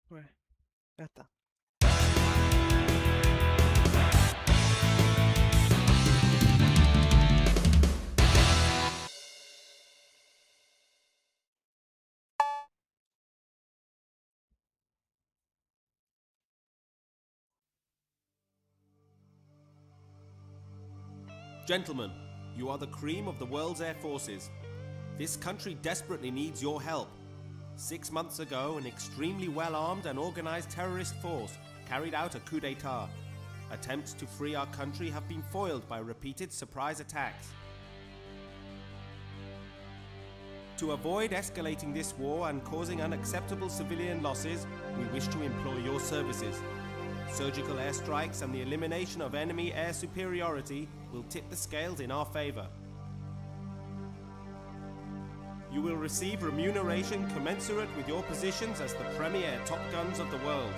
Ouais, attends. Gentlemen, you are the cream of the world's air forces. This country desperately needs your help. 6 months ago, an extremely well-armed and organized terrorist force carried out a coup d'etat. Attempts to free our country have been foiled by repeated surprise attacks. To avoid escalating this war and causing unacceptable civilian losses, we wish to employ your services. Surgical airstrikes and the elimination of enemy air superiority will tip the scales in our favor. You will receive remuneration commensurate with your positions as the premier top guns of the world.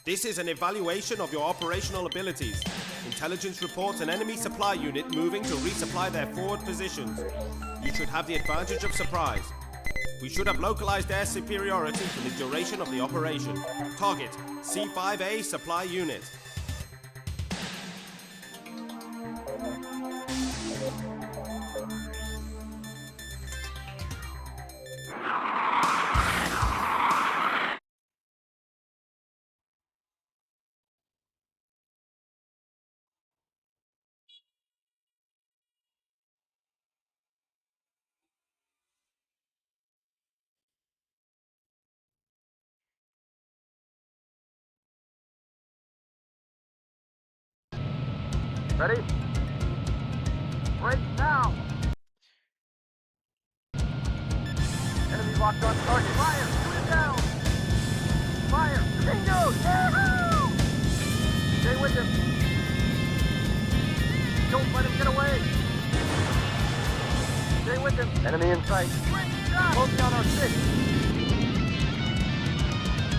This is an evaluation of your operational abilities. Intelligence reports an enemy supply unit moving to resupply their forward positions. You should have the advantage of surprise. We should have localized air superiority for the duration of the operation. Target, C5A supply unit. Ready? Break now! Enemy locked on target. Fire! Shoot it down! Fire! Bingo! Yahoo! Stay with him. Don't let him get away. Stay with him. Enemy in sight. Great shot! Focus on our six.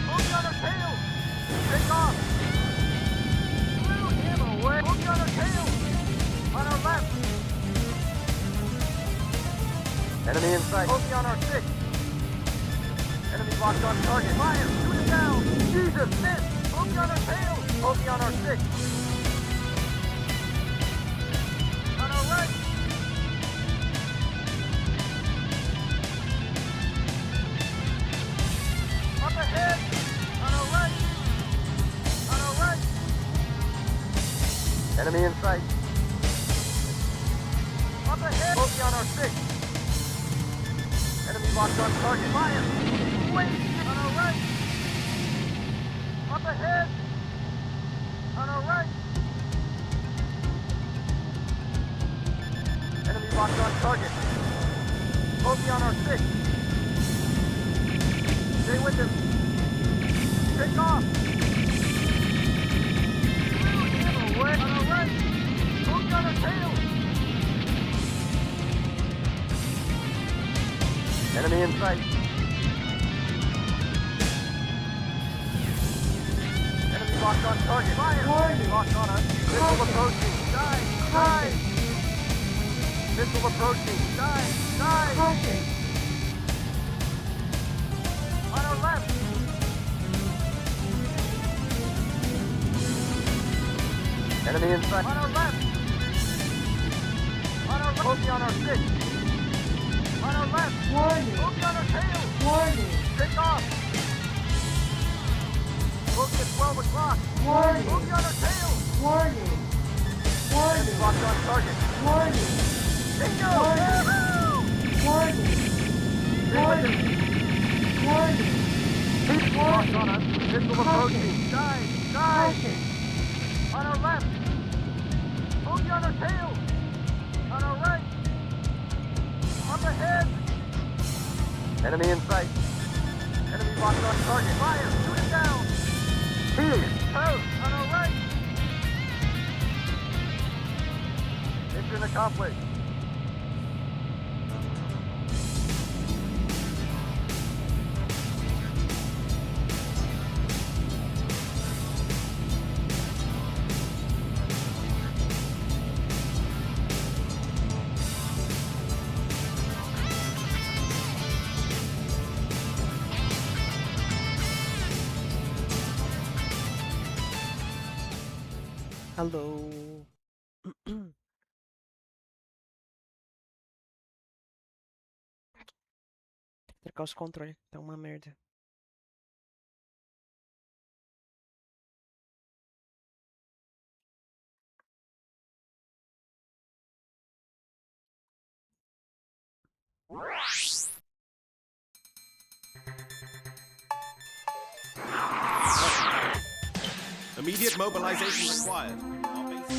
Focus on our tail. Take off. Away. Focus on our tail. On our left. Enemy in sight. Focus on our six. Enemy locked on target. Fire! Shoot it down! Jesus, miss! Focus on our tail! Focus on our six. On our right. Up ahead. On our right. On our right. Enemy in sight. Up ahead. Focus on our six. Enemy locked on target. Fire! Wait! On our right! Up ahead! On our right! Enemy locked on target. Focus on our six. Stay with him. Take off! Away! On our right! Focus on our tail! Enemy in sight. Enemy locked on target. Fire! Warning! Locked on us. Missile approaching. Die! Die! Missile approaching. Die! Die! Target. On our left. Enemy in sight. On our left. On our left. Focus on our six. On our left! Warning! Focus on our tail! Warning! Take off! Focus at 12 o'clock! Warning! Focus on our tail! Warning! Warning! Locked on target! Warning! Bingo! Warning! Yahoo! Warning! target. Keep locked on us. Missile approaching. Dive. On our left. Bogey on our tail. On our right. Up ahead. Enemy in sight. Enemy locked on target. Fire. Shoot it down. Toast. On our right. Mission accomplished. Alô. Trocar os controles, tá uma merda. Immediate mobilization required. Our base-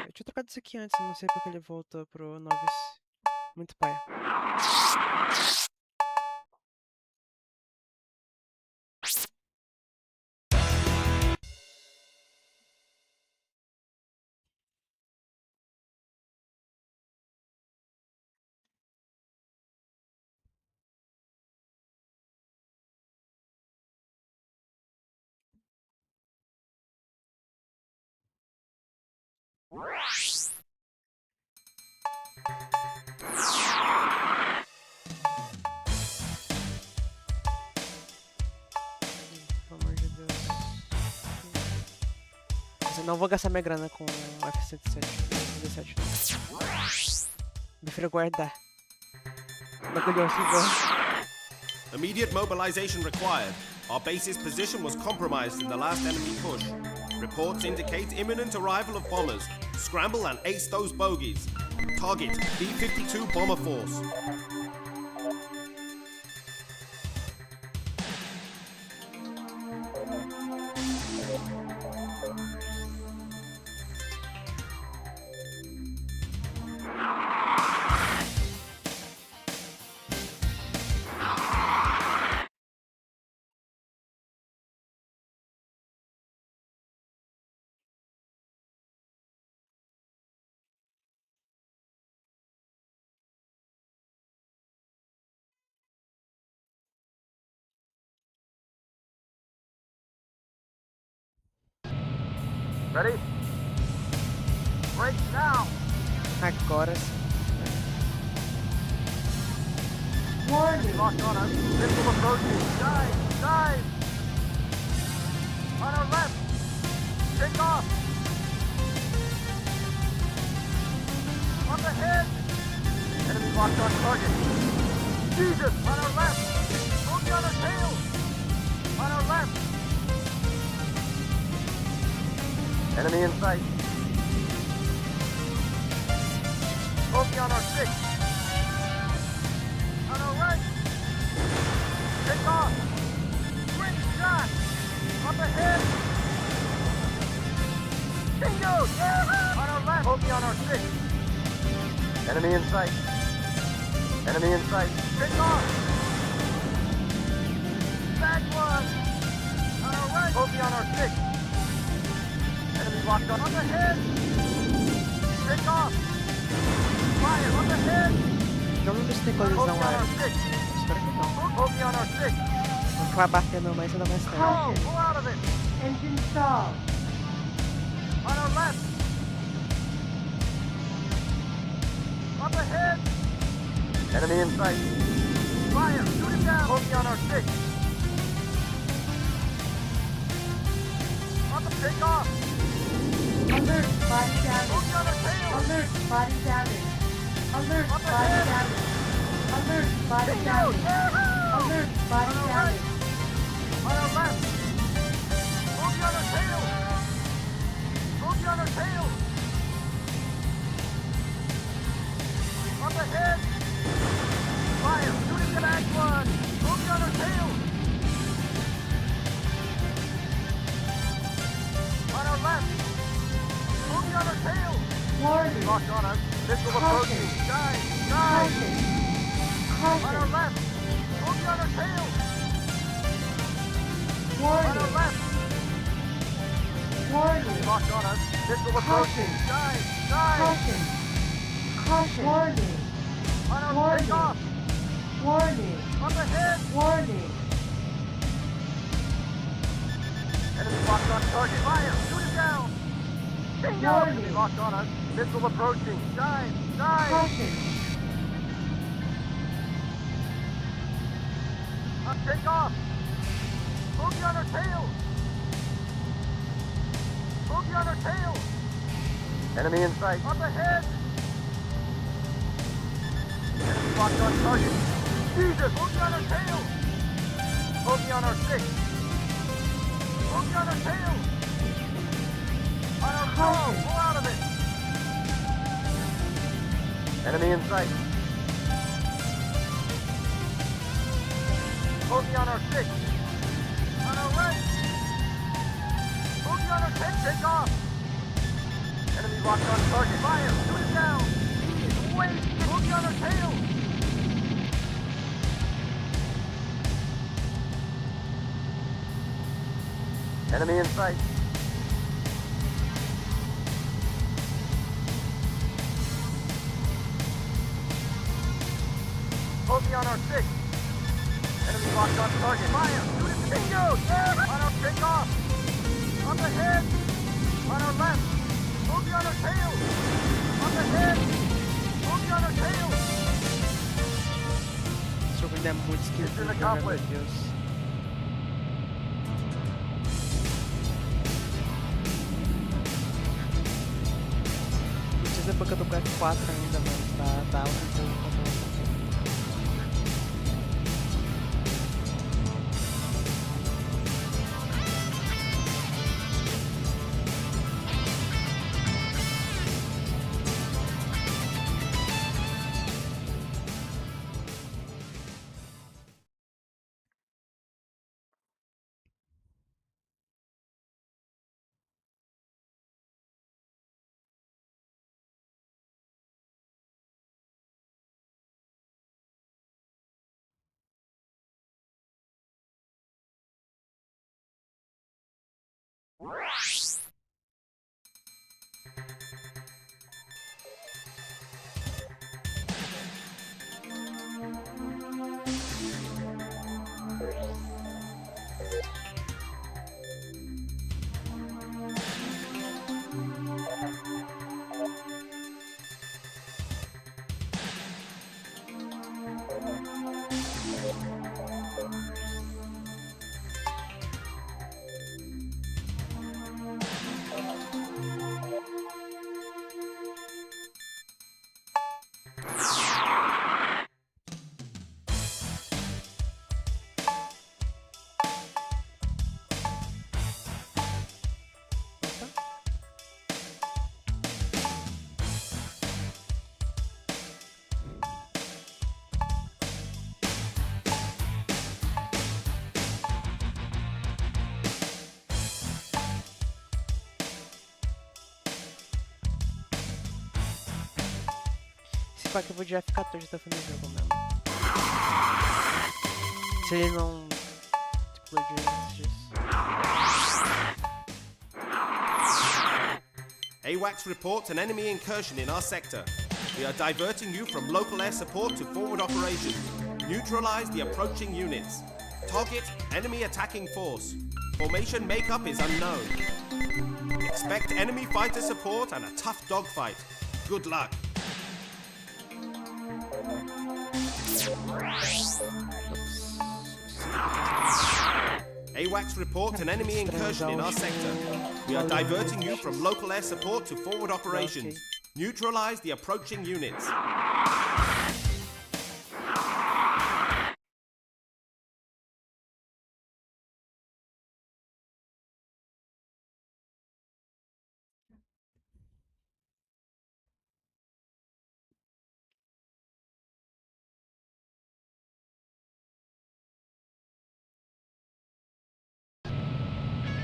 Eu tinha trocado isso aqui antes, não sei porque ele voltou pro Novice. Muito paia. Pelo amor de Deus. Mas eu não vou gastar minha grana com F-107. F-17 não. Prefiro guardar. Bagulho igual. Immediate mobilization required. Our base's position was compromised in the last enemy push. Reports indicate imminent arrival of bombers. Scramble and ace those bogies. Target B-52 Bomber Force. Ready? Break now. Agora sim. Warning. Locked on us. Missile approaching. Dive. On our left. Take off. Up ahead. Enemy locked on target. Jesus. On our left. Bogey on our tail. On our left. Enemy in sight. Bogey on our 6. On our right. Take off. Quick shot. Up ahead. Bingo! Yeah! On our left. Bogey on our 6. Enemy in sight. Enemy in sight. Take off. Back one. On our right. Bogey on our 6. Enemy locked on. Up ahead. Take off. Fire. Up ahead. Não me tem colisão Bogey on our aérea. 6. Espero que não. Bogey on our 6. Não vai bater não, mas ainda mais tarde. Go! Pull out of it. Engine stalled. On our left. Up ahead. Enemy in sight. Fire! Shoot him down! Bogey on our 6. On the takeoff! Alert, body damage. Bogey on our tail! Alert, body damage. Alert, Up body ahead. damage. Alert, body Bingo! damage. Yahoo! Alert, body On our right! damage. On our left! Bogey on our tail! Bogey on our tail! Up ahead! Fire! Shoot him to back 1! Bogey on our tail! On our left! Bogey on our tail! Warning. Locked on us. Missile approaching. Guys! Guys! Caution. On our Caution. left! Bogey on our tail! On our Warning. left! Warning. Locked on us. Missile approaching. Guys! Guys! Caution. Caution. Warning. On our Warning. takeoff! Warning. Up ahead! Warning. Enemy locked on target. Fire! Shoot him down! Bingo! Warning. Enemy locked on us. Missile approaching. Dive! Dive! Caution. On takeoff! Bogey on our tail! Bogey on our tail! Enemy in sight. Up ahead! Enemy locked on target. Jesus! Bogey on our tail! Bogey on our 6. Bogey on our tail! On our Caution. Pull out of it! Enemy in sight. Bogey on our 6. On our right. Bogey on our 10. Take off. Enemy locked on target. Fire. Shoot him down. He is wasted. Bogey on our tail. Enemy in sight. Bogey on our 6. Enemy locked on target. Fire! Shoot him! Bingo! Yeah! On our takeoff! Up ahead! On our left! Bogey on our tail! Up ahead! Bogey on our tail! Esse jogo ainda é muito esquisito, Mission né, meu accomplished. Deus. Precisa porque eu tô com F4 ainda, mano. Tá alto o jogo contra o Esse pack eu vou de F14 tá fazendo jogo mesmo. Se ele não explodir antes disso. AWACS reports an enemy incursion in our sector. We are diverting you from local air support to forward operations. Neutralize the approaching units. Target enemy attacking force. Formation makeup is unknown. Expect enemy fighter support and a tough dogfight. Good luck. AWACS reports an enemy incursion in our sector. We are diverting you from local air support to forward operations. Neutralize the approaching units.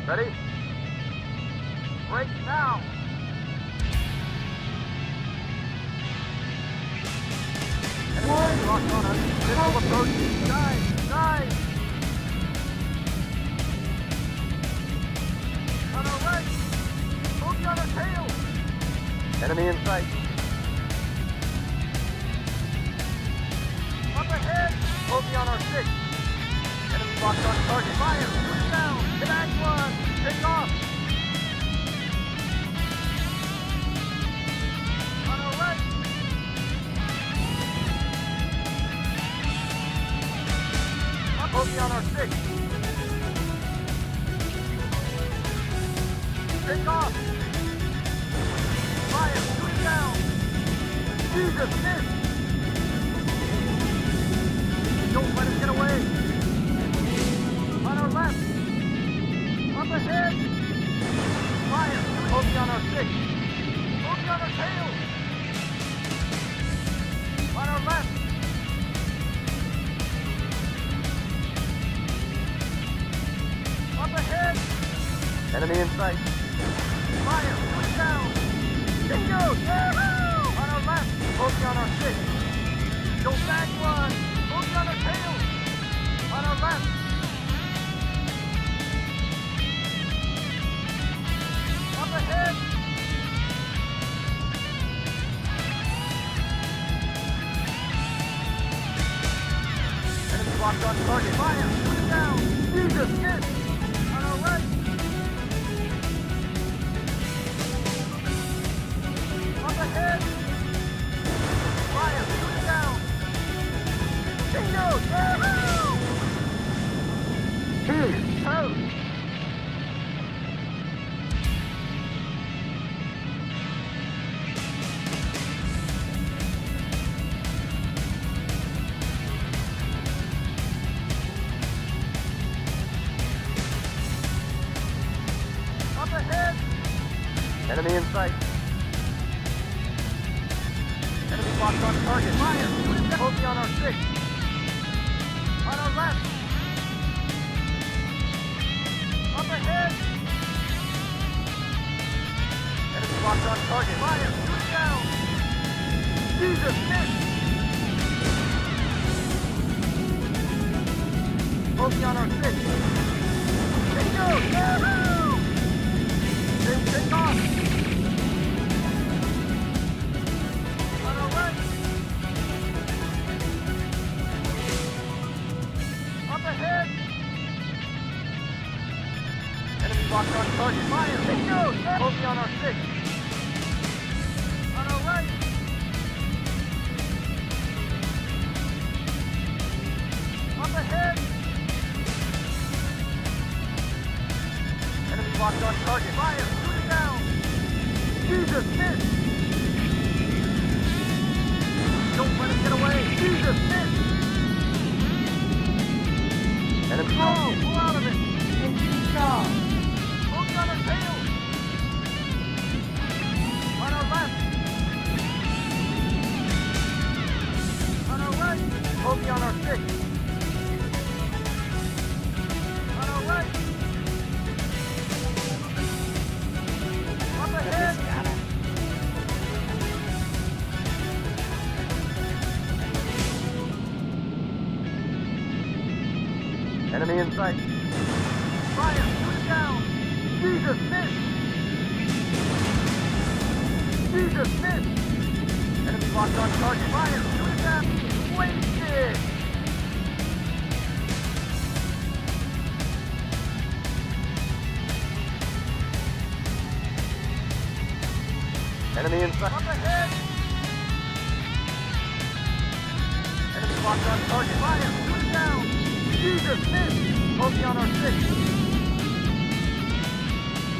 Ready? Break now! Enemy locked on us. Missile approaching. Dive! Dive! On our right! Bogey on our tail! Enemy in sight. Up ahead! Bogey on our 6. Enemy locked on target. Fire! Shoot down! Command 1! Take off! On our right! Bogey on our 6. Take off! Fire! Shoot down! Jesus, miss! Don't let us get away! On our left! Up ahead! Fire! Bogey on our 6. Bogey on our tail! On our left! Up ahead! Enemy in sight. Fire! Push down! Bingo! Yahoo! On our left! Bogey on our 6. Go back 1! Bogey on our tail! On our left! Up ahead! Enemy locked on target. Fire! Push down! Jesus! Miss! On our right! Up ahead! Fire! Shoot down! Bingo! Yahoo! Toast! Up ahead! Enemy in sight. Enemy locked on target. Fire! Bogey on our 6. On our left. Up ahead! Enemy locked on target. Fire! Shoot down! Jesus, miss! Bogey on our 6. Bingo! Yahoo! Take off! On our right! Up ahead! Enemy locked on target. Fire! Bingo! Bogey on our 6. On our right! Up ahead! Enemy locked on target. Fire! Shoot it down! Jesus, miss! Don't let us get away! Jesus, miss! Enemy pull out of it! Stop. Bogey on our tail! On our left! On our right! Bogey on our 6. On our right! Up ahead! Enemy in sight. Fire! Shoot it down! Jesus, miss! Jesus, miss! Enemy locked on target. Fire! Shoot it down! Wasted! Enemy in sight. Up ahead! Enemy locked on target. Fire! Shoot it down! Jesus, miss! Bogey on our 6.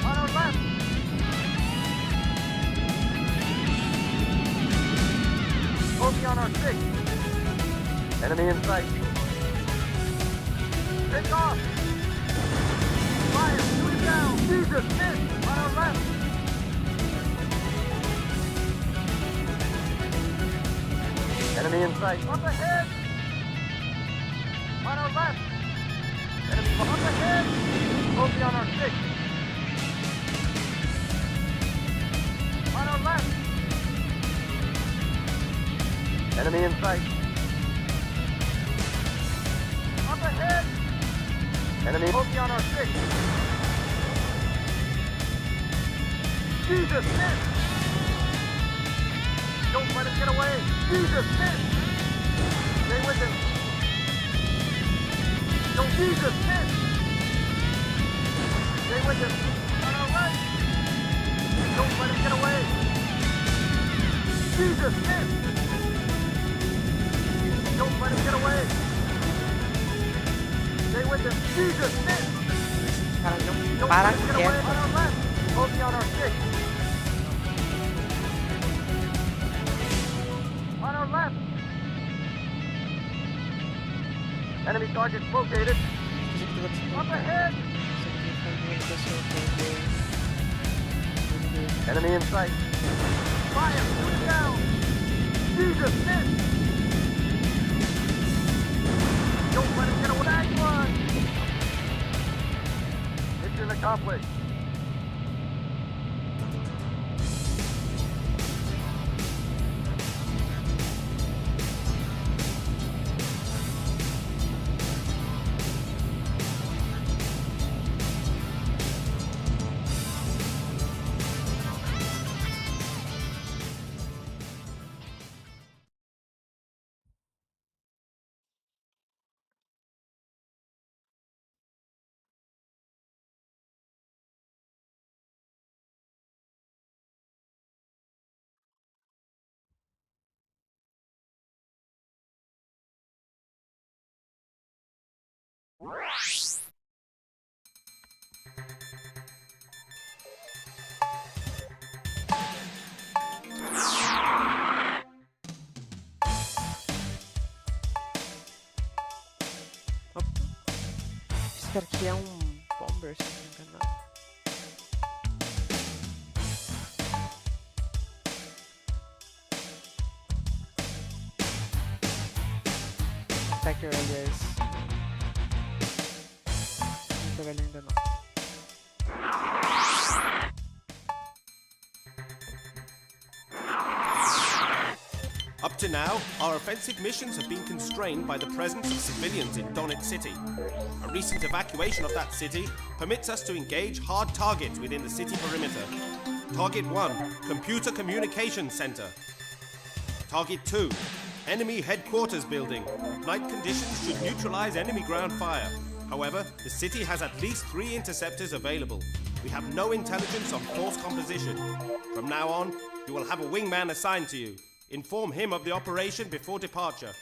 On our left. Bogey on our 6. Enemy in sight. Take off. Fire. Shoot it down. Jesus, miss. On our left. Enemy in sight. Up ahead. On our left. Enemy up ahead. Bogey on our 6. On our left. Enemy in sight. Up ahead. Enemy bogey on our 6. Jesus, miss. Don't let him get away. Jesus, miss. Stay with him. Don't Jesus, miss. Stay with him. On our right. Don't let him get away. Jesus, miss. Don't let him get away. Stay with him. Jesus, miss. Cara, não Don't para let him get away. quieto. On our left. Bogey on our 6. On our left. Enemy targets located. Isso aqui vai te Up ahead. Isso aqui foi uma Enemy in sight. Fire. Shoot it down. Jesus, miss. Don't let him get away. Back one. Mission accomplished. Esse cara aqui é um bomber, se não me engano. Attacker, aliás. Não tô velho ainda não. Up to now, our offensive missions have been constrained by the presence of civilians in Donetsk City. A recent evacuation of that city permits us to engage hard targets within the city perimeter. Target 1, Computer Communications Center. Target 2, Enemy Headquarters Building. Night conditions should neutralize enemy ground fire. However, the city has at least 3 interceptors available. We have no intelligence on force composition. From now on, you will have a wingman assigned to you. Inform him of the operation before departure.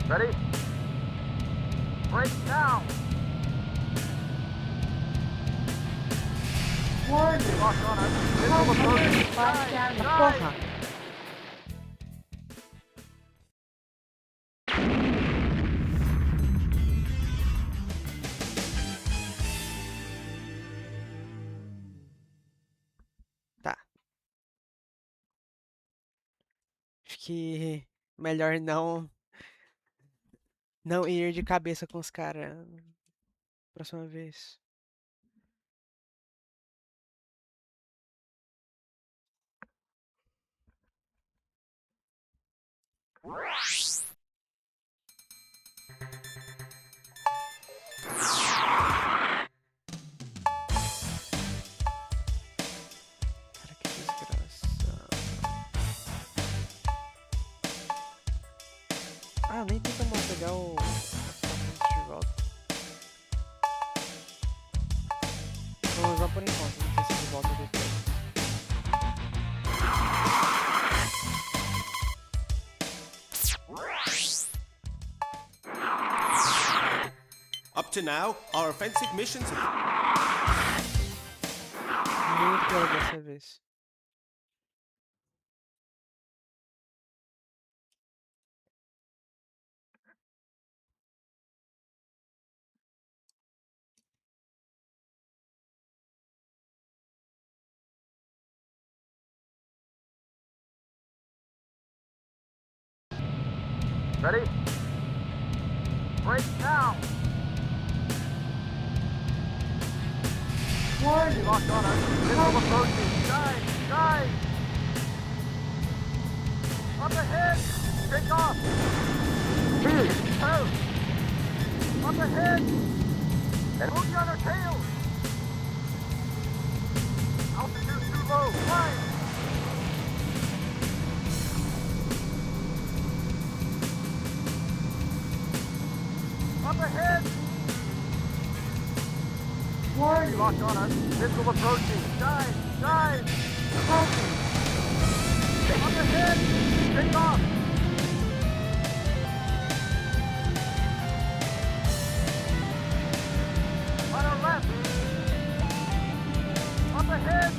Ready? Break now. Warning. Lock on us. Missile approaching. Flash down. Porra! Tá. Acho que melhor não ir de cabeça com os caras próxima vez. Ah, nem tem como pegar o lançamento de volta. Vou usar por enquanto, não sei se de volta depois. Up to now, our offensive missions have... Muito pior dessa vez. Ready? Break now! Warning. Locked on us. Missile approaching. Guys! Guys! Up ahead! Take off! Out! Up ahead! And boogie on our tail! Altitude too low! Climb! Up ahead! Warning. Locked on us. Missile approaching. Guys! Guys! Caution. Up ahead! Take off! On our left! Up ahead!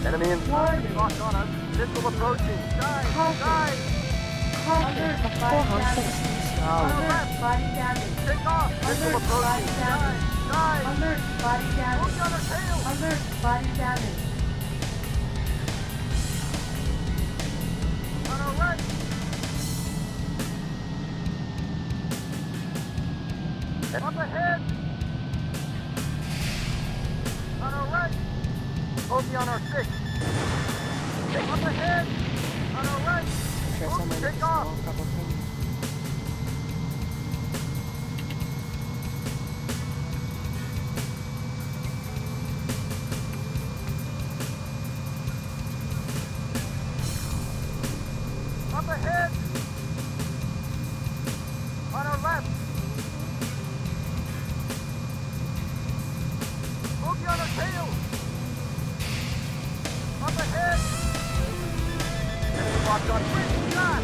Enemy in Warning. locked on us. Missile approaching. Guys! Caution. Guys! Caution. Body damage. On our Alert. left! Body damage. Take off! Missile Alert. approaching. Body Guys! damage. Guys! Alert. Body damage. Boogie on our tail! Alert. Body damage. On our right! Up ahead! On our right! Bogey on our 6! Up ahead! On our right! Deixa essa merda aqui, Take off! senão acaba com mim. Up ahead! On our left! Bogey on our tail! Up ahead! Enemy locked on 3! Shot!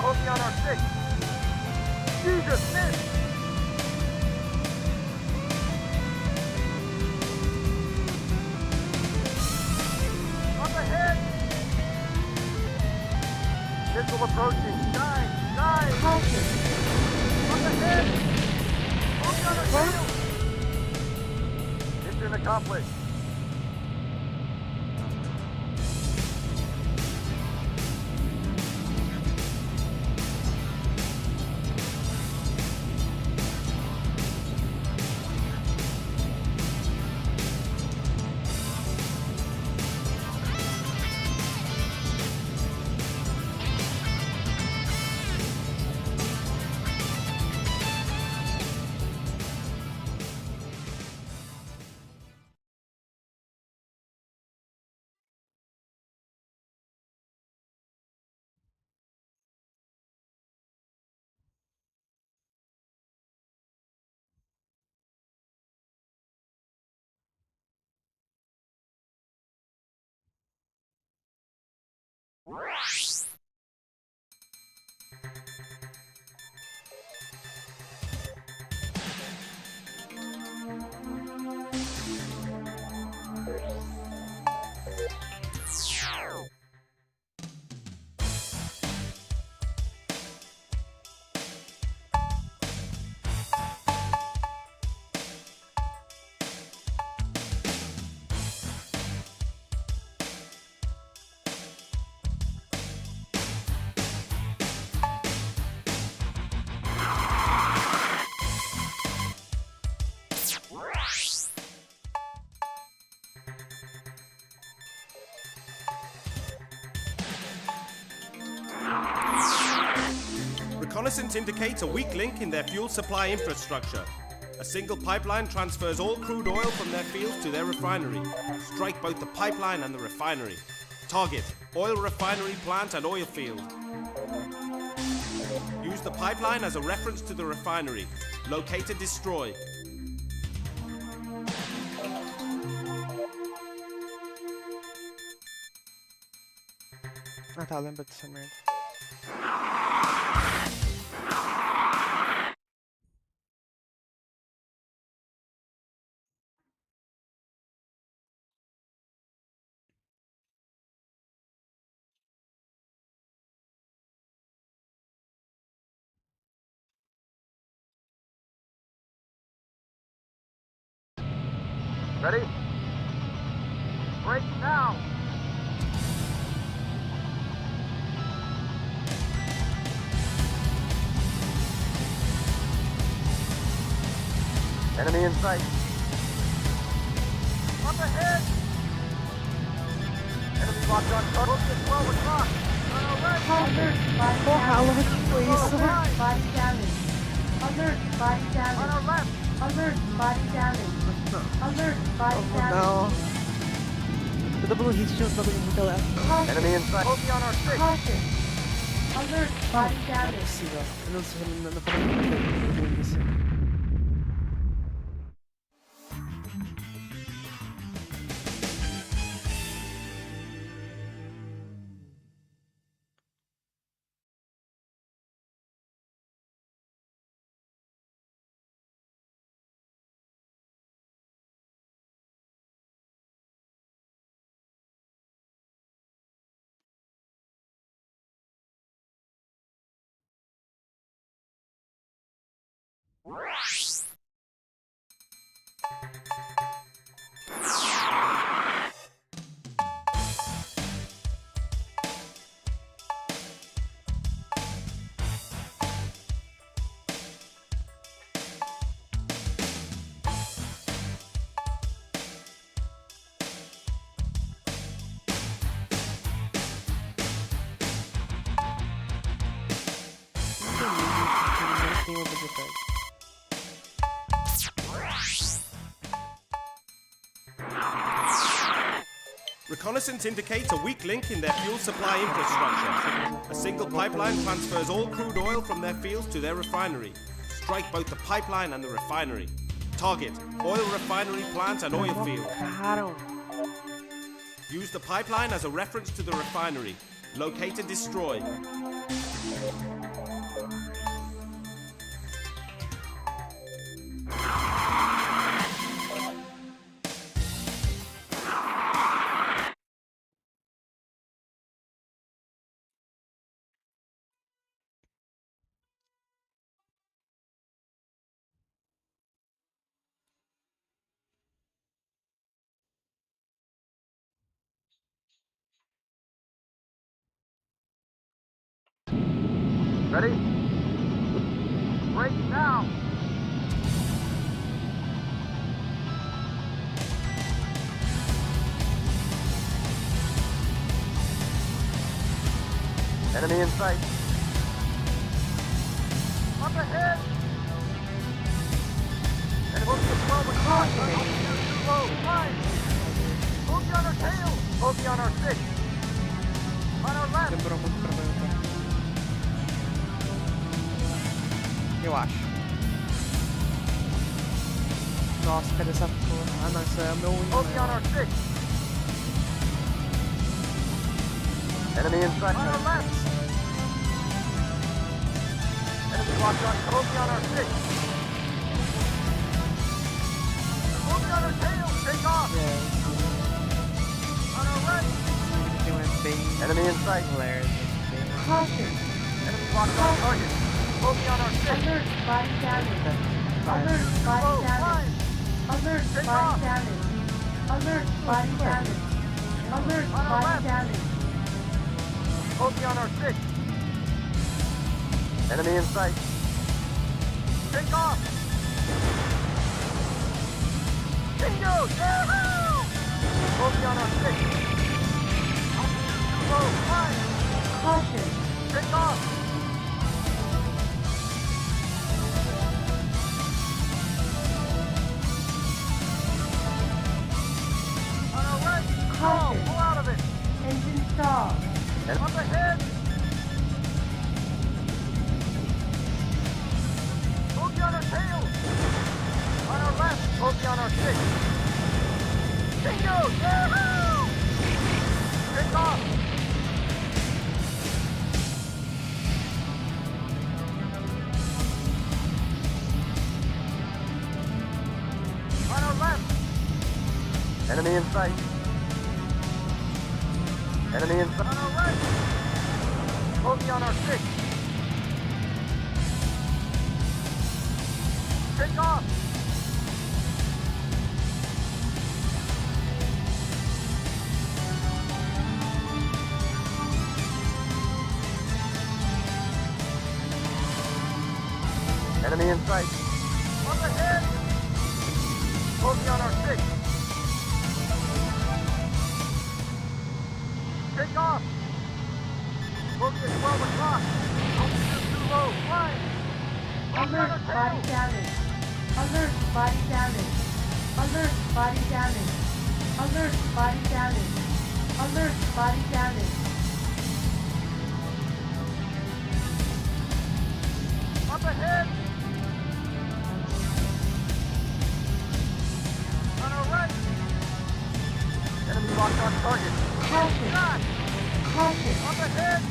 Bogey on our 6! Jesus, missed! Up ahead! Missile approaching. Guys! Guys! Caution. Up ahead! Bogey on our tail! Mission accomplished. Reconnaissance indicates a weak link in their fuel supply infrastructure. A single pipeline transfers all crude oil from their fields to their refinery. Strike both the pipeline and the refinery. Target: oil refinery plant and oil field. Use the pipeline as a reference to the refinery. Locate and destroy. Ah tá, lembra dessa merda. Ready? Break now! Enemy in sight. Up ahead! Enemy locked on tunnel at 12 o'clock. On our right. Alert, body Porra, damage. alô, que foi isso? Alert, body damage. Alert, body On damage. our left. Alert, body damage. Alert, body damage. Não. Eu tô pelo hit de uns bagulho muito leve. Caution, Enemy in sight. Bogey on our 6. caution. Alert, body Não é damage. possível. Eu não sei, não falei no início. Tem uma velocidade. Reconnaissance indicates a weak link in their fuel supply infrastructure. A single pipeline transfers all crude oil from their fields to their refinery. Strike both the pipeline and the refinery. Target: oil refinery plant and oil field. Cagaram. Use the pipeline as a reference to the refinery. Locate and destroy. Ready? Break now! Enemy in sight. Up ahead! Enemy at 12 o'clock. Too low. Right. Bogey on our tail. Bogey on our 6. On our left. Demorou muito pra levantar. Eu acho. Nossa, cadê essa porra? Ah não, isso é o meu único. Bogey on our 6. Enemy in sight. On our left. Enemy locked on. Bogey on our 6. Bogey on our tail. Take off. On our right. Tem um bem Enemy in sight. flares. Caution, Enemy locked on target. Bogey on our 6. alert, body damage. Alert, Low. body damage. Climb. Alert, Take body off. damage. Alert, body damage. Alert, On our body left. damage. Bogey on our 6. Enemy in sight. Take off. Bingo! Yahoo! Bogey on our 6. Too low. Climb. Caution, Take off. On our right. Caution. Pull out of it. engine stall. And up ahead. Yahoo! Take off! On our left! Enemy in sight. Enemy in sight. On our right! Bogey on our 6. Take off! Enemy in sight. Up ahead! Bogey on our 6. Take off! Bogey at 12 o'clock. Altitude too low. Fly! Alert, body damage. Alert, body damage. Alert, body damage. Alert, body damage. Alert, body damage. Up ahead! On our right! Enemy locked on target. Caution, Shot! caution, Up ahead!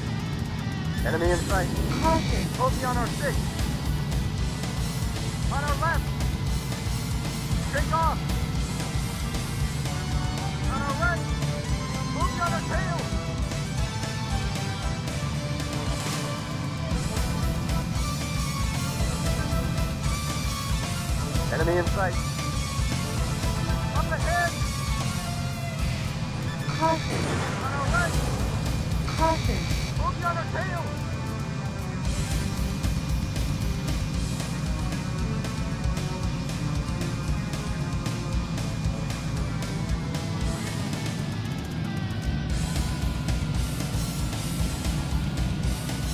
Enemy in sight. caution. Bogey on our 6. On our left! Take off! On our right! Bogey on our tail! Enemy in sight. Up ahead! Caution, On our right! caution, Bogey on our tail!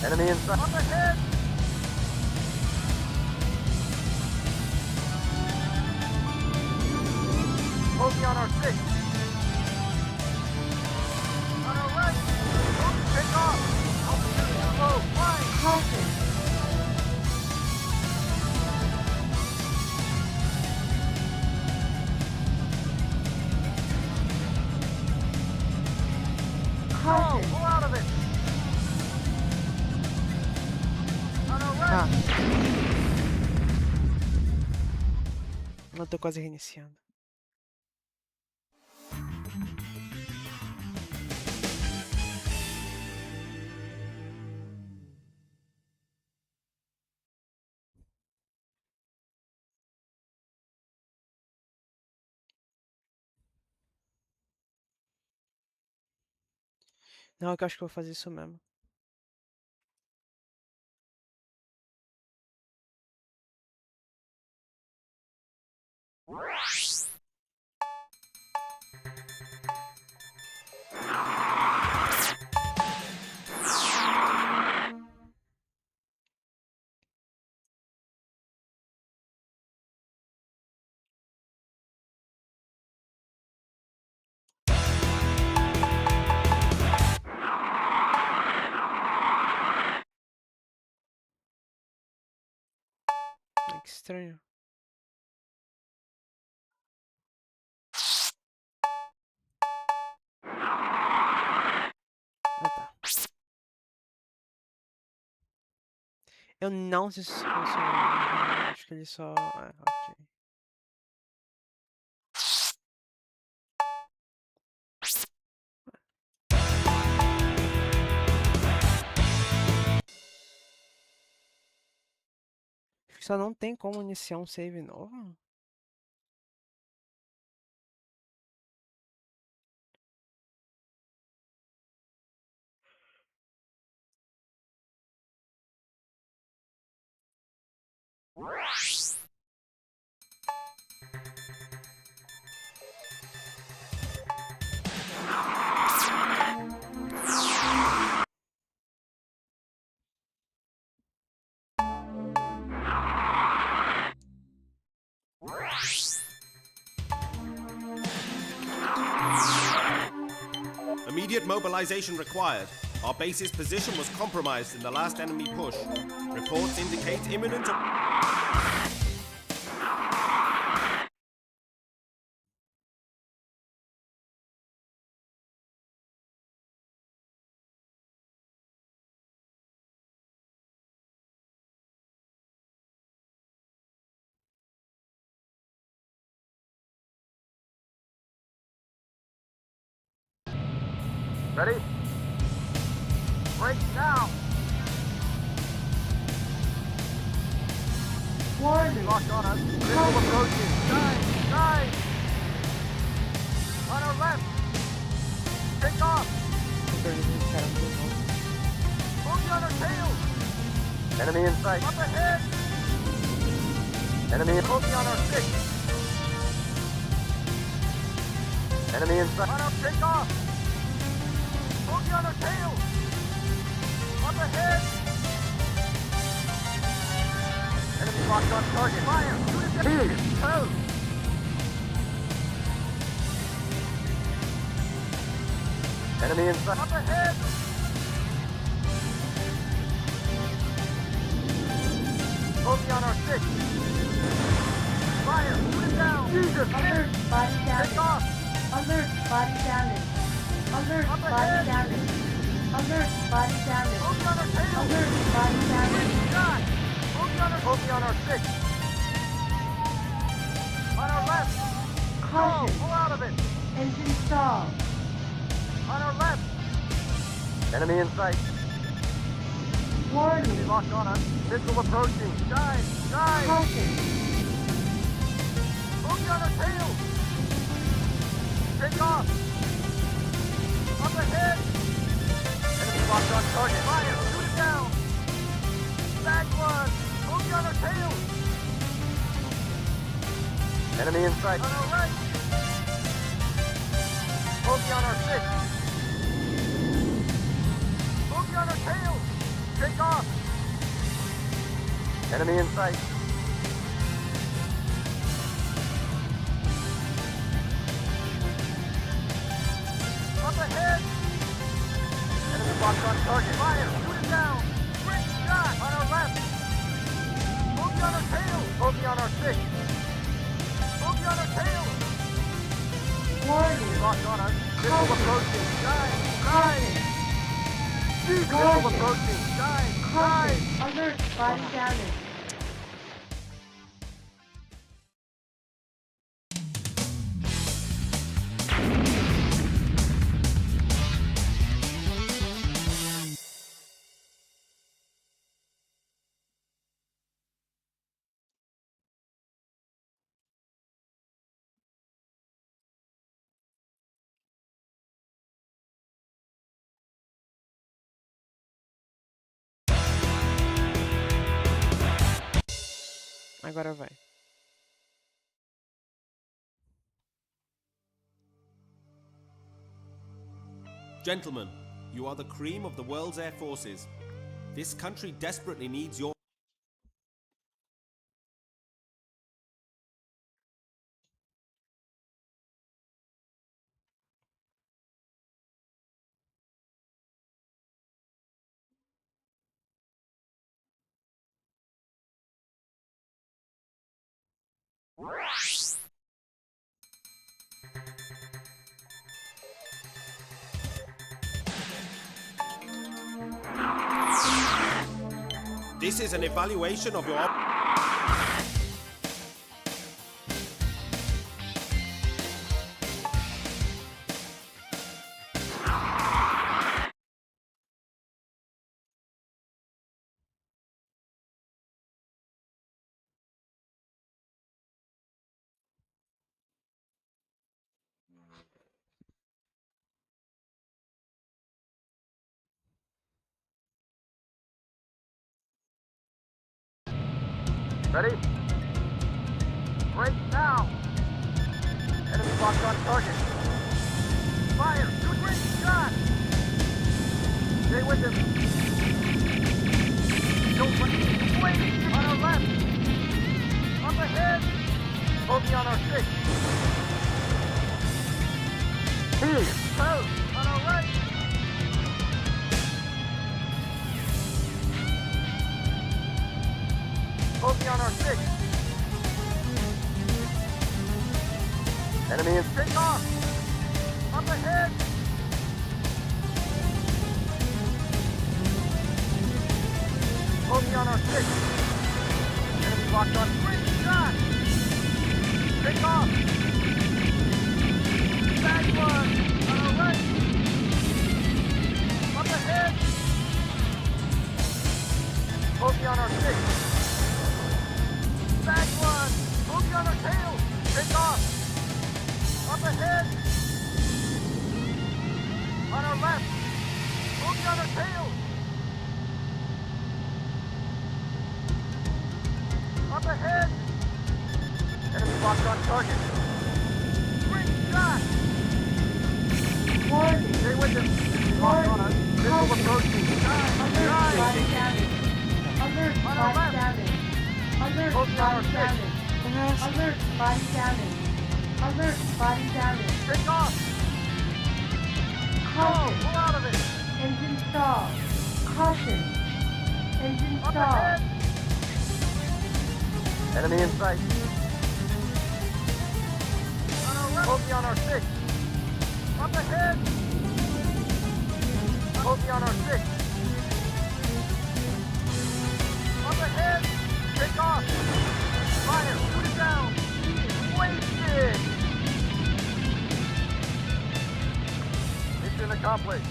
Enemy in sight. Up ahead! Bogey on our 6. On our right! Bogey, take off! Altitude too low. Fly! caution, Crawl! caution, Pull out of it! On our right! Ah. Eu tô quase reiniciando. Não, é que eu acho que eu vou fazer isso mesmo. Ai, que estranho. Ah, tá. Eu não sei se isso funciona. Acho que ele só. Ah, ok. Acho que só não tem como iniciar um save novo. Immediate mobilization required. Our base's position was compromised in the last enemy push. Reports indicate imminent... Ready? Break now! Warning. Locked on us. Missile approaching. Dive! Dive! On our left! Take off! Bogey on our tail! Enemy in sight. Up ahead! Enemy in bogey on our six. Enemy in sight. On our take off! Bogey on our tail! Up ahead! Enemy locked on target. Fire! Shoot it down! Toes! Enemy in sight. Up ahead! Bogey on our six. Fire! Shoot it down! Jesus! Alert. Body damage. Take off! Alert. Body damage. Alert. Up Body ahead. damage. Alert. Body damage. Bogey on our tail! Alert. Body damage. Shot! Bogey on our six. On our left. Caution. Pull out of it. Engine stall. On our left. Enemy in sight. Warning. Locked on us. Missile approaching. Dive! Dive! Caution. Bogey on our tail. Take off. Up ahead. Enemy locked on target. Fire! Shoot it down. Bag one. Bogey on our tail. Enemy in sight. On our right. Bogey on our six. Bogey on our tail. Take off. Enemy in sight. Up ahead. Enemy locked on target. Fire. Shoot it down. Great shot. On our left. Bogey on our tail. Bogey on our six. Bogey on our tail. Warning. Locked on us. Missile approaching. Dive. Caution. Dive. Missile approaching. Dive. Caution. Dive. Alert. Body damage. Agora vai. Gentlemen, you are the cream of the world's air forces. This country desperately needs your... This is an evaluation of your... Ready? Break now! Enemy locked on target. Fire! Shoot great shot! Stay with him. Don't let him wait! On our left! Up ahead! Bogey on our six. Here! Toes! On our right! Bogey on our six. Enemy in take off. Up ahead. Bogey on our six. Enemy locked on. Great shot. Take off. Bag one. On our right. Bogey on our 6. Back one. Bogey on our tail. Take off. Up ahead. On our left. Bogey on our tail. Up ahead. Enemy locked on target. Great shot. Warning. Stay with him. Locked on us. Missile approaching. Alert body damage. Alert On our body left. damage. Alert Bogey on our body 6. damage. Alert body damage. Alert body damage. Take off. Go. Caution. Pull out of it. Engine stall. Caution. Engine Up stall. ahead. Enemy in sight. On our left. Bogey on our 6. Up ahead. Bogey on our 6. Up ahead. Take off. Fire. Shoot it down. Wasted. Mission accomplished.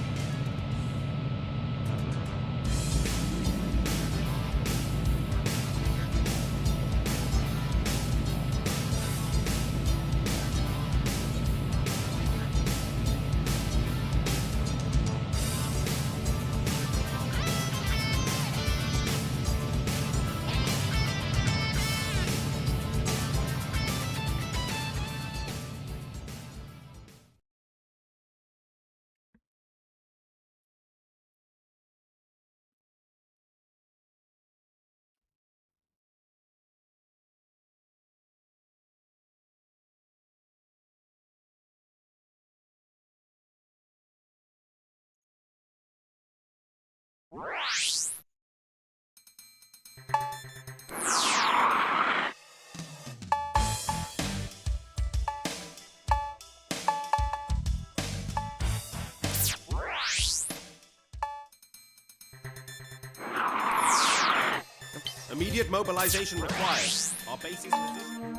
Immediate mobilization required. Our base is positioned.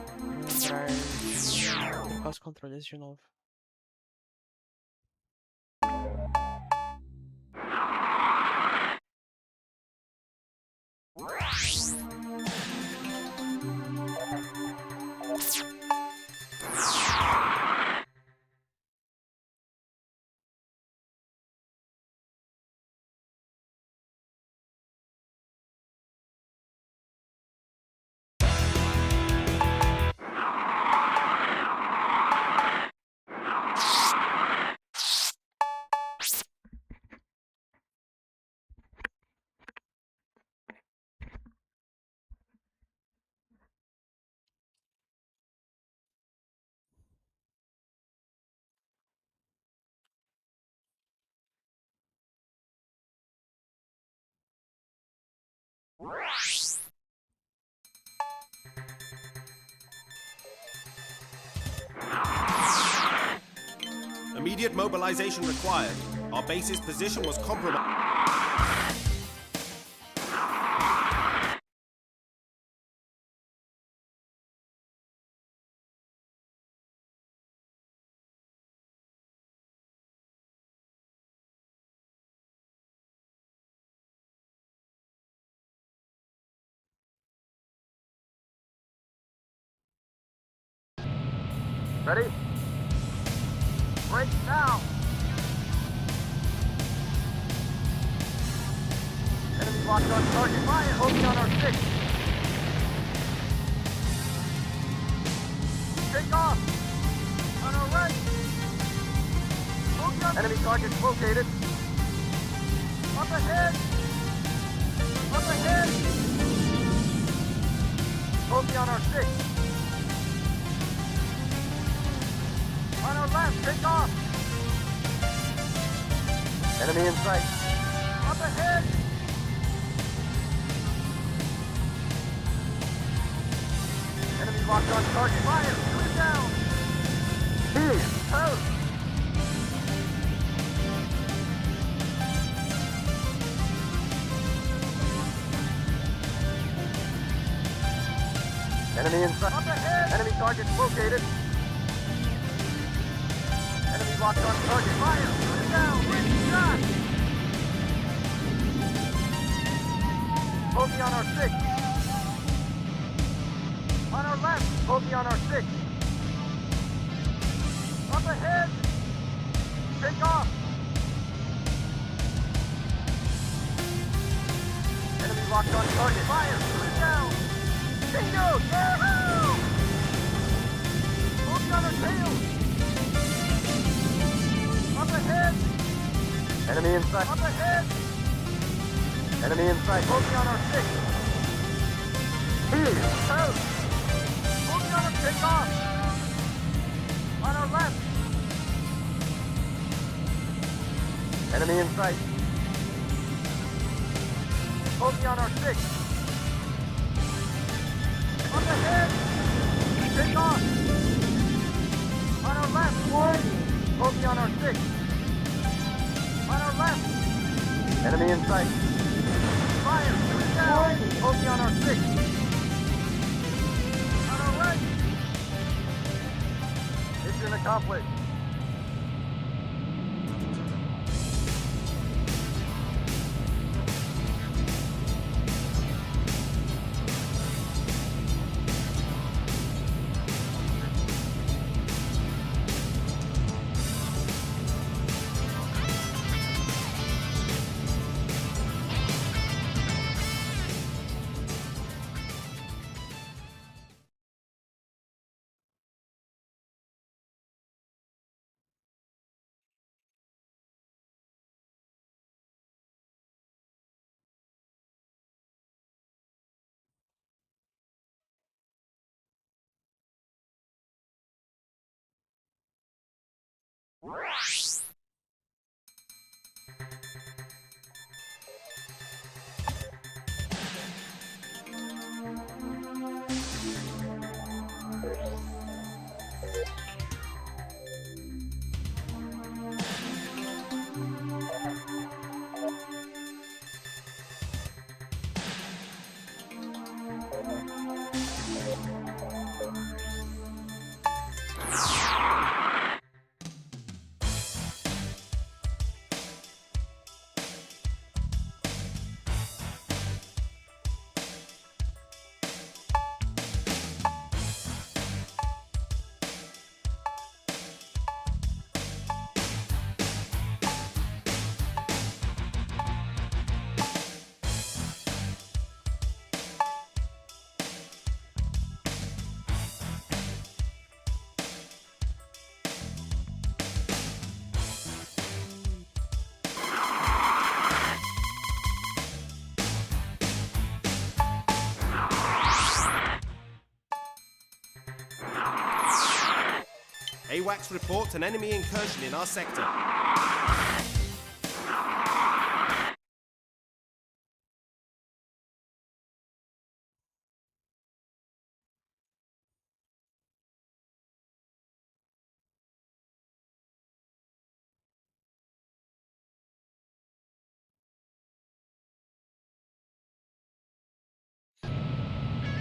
Entrar com os controles de novo. Immediate mobilization required. Our base's position was compromised. Ready? Break now. Enemy locked on target. Fire. Bogey on our 6. Take off. On our right. Bogey on enemy targets located. Up ahead. Up ahead. Bogey on our 6. On our left, take off. Enemy in sight. Up ahead. Enemy locked on target. Fire. Shoot it down. Here. Toast. Enemy in sight. Up ahead. Enemy targets located. Enemy locked on target. Fire. Shoot it down. Great shot. Bogey on our 6. On our left. Bogey on our 6. Up ahead. Take off. Enemy locked on target. Fire. Shoot down. Bingo. Yahoo! Bogey on our tail. Up ahead. Enemy in sight. Up ahead. Enemy in sight. Bogey on our 6. Here. Out. Bogey on our take off. On our left. Enemy in sight. Bogey on our 6. Up ahead. Take off. On our left. Warning. Bogey on our 6. On our left. Enemy in sight. Fire. Shoot down. Warning. Bogey on our 6. On our right. Mission accomplished. AWACS reports an enemy incursion in our sector.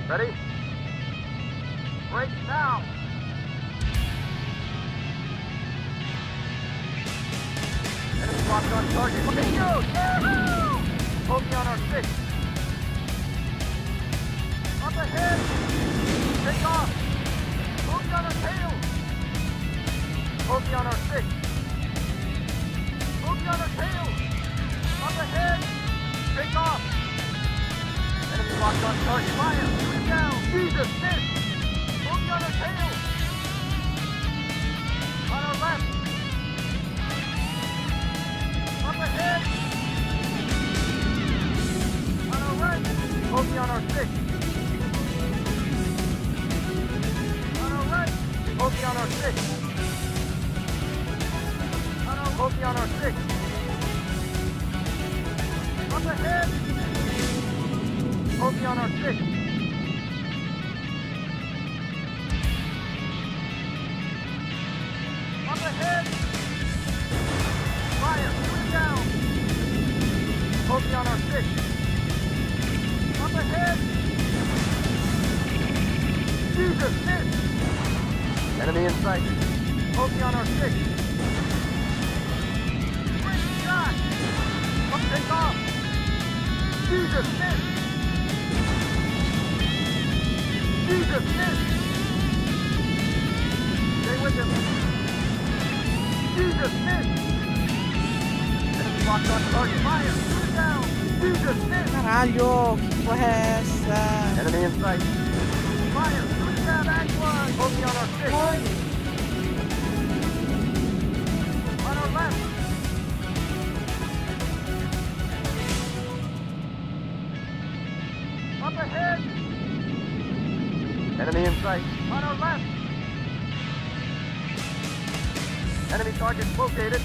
Ready? Break now! Enemy locked on target. Bingo! Yahoo! Bogey on our 6. Up ahead! Take off! Bogey on our tail! Bogey on our 6. Bogey on our tail! Up ahead! Take off! Enemy locked on target. Fire! Shoot down! Jesus, miss! Bogey on our tail! On our left! Up ahead! On our right! Bogey on our 6. On our right! Bogey on our 6. On our bogey on our 6. Up ahead! Bogey on our 6. Up ahead! Fire! Shoot down! Bogey on our 6. Up ahead! Jesus, miss! Enemy in sight. Bogey on our 6. Great shot! Up, take off! Jesus, miss! Jesus, miss! Stay with him. Jesus, miss! Enemy locked on target. Fire! Shoot it down! Jesus, miss! Caralho, que porra é essa? Enemy in sight. Fire! Shoot it down! Act one! Focus on our six. Warning. On our left. Up ahead. Enemy in sight. On our left. Enemy target located.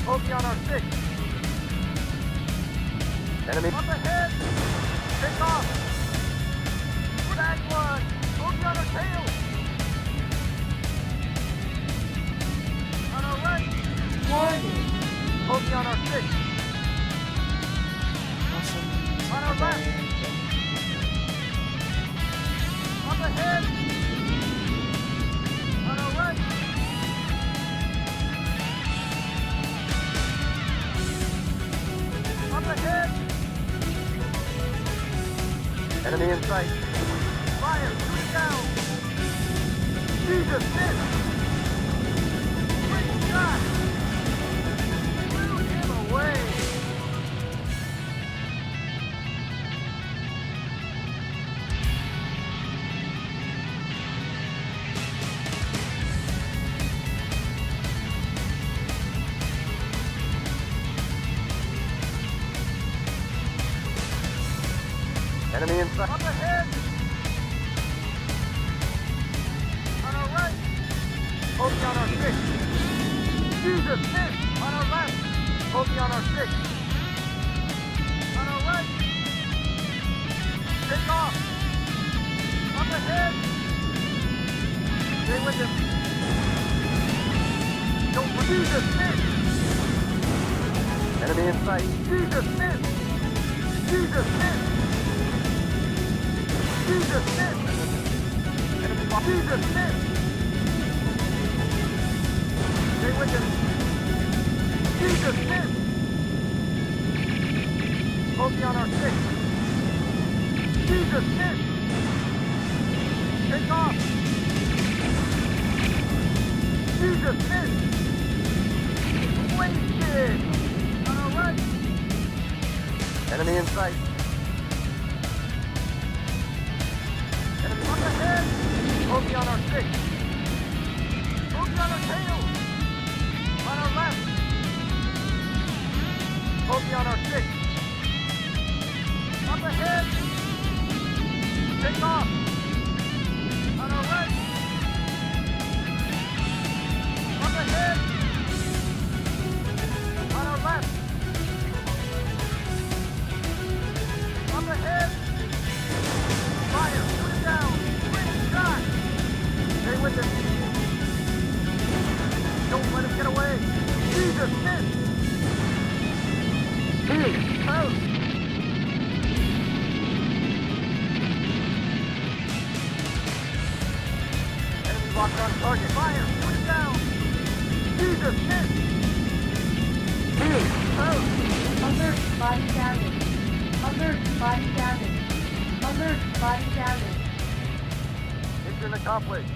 Focus on our six. Enemy up ahead. Take off. Tag one. Focus on our tail. On our right. Warning. Focus on our six. Nossa, On our left. Up ahead. On our right. Up ahead. Enemy in sight. Fire. Shoot it down. Jesus, miss. Great shot. Blew him away. Enemy in sight. Up ahead. On our right. Focus on our six. Jesus, miss. On our left. Focus on our six. On our right. Take off. Up ahead. Stay with him. Don't forget. Jesus, miss. Enemy in sight. Jesus, miss. Jesus, miss. Jesus, miss! Enemy locked. Jesus, miss! Stay with him. Jesus, miss! Focus on our six. Jesus, miss! Take off! Jesus, miss! Wasted! On our right! Enemy in sight. Enemy up ahead! Focus on our six. Focus on our tail. On our left. Focus on our six. Up ahead. Take off. On our right. Up ahead. On our left. Up ahead. Fire. Shoot it down. Great shot. Stay with him. Don't let him get away. Jesus, miss. Out. Enemy locked on target. Fire. Shoot it down. Jesus, miss. Out. Alert. Body damage. Alert. Body damage. Alert. Body damage. Mission accomplished.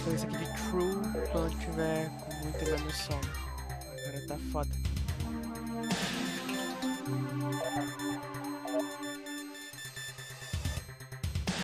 Então isso aqui de true quando tiver com muita menos som. Agora tá foda.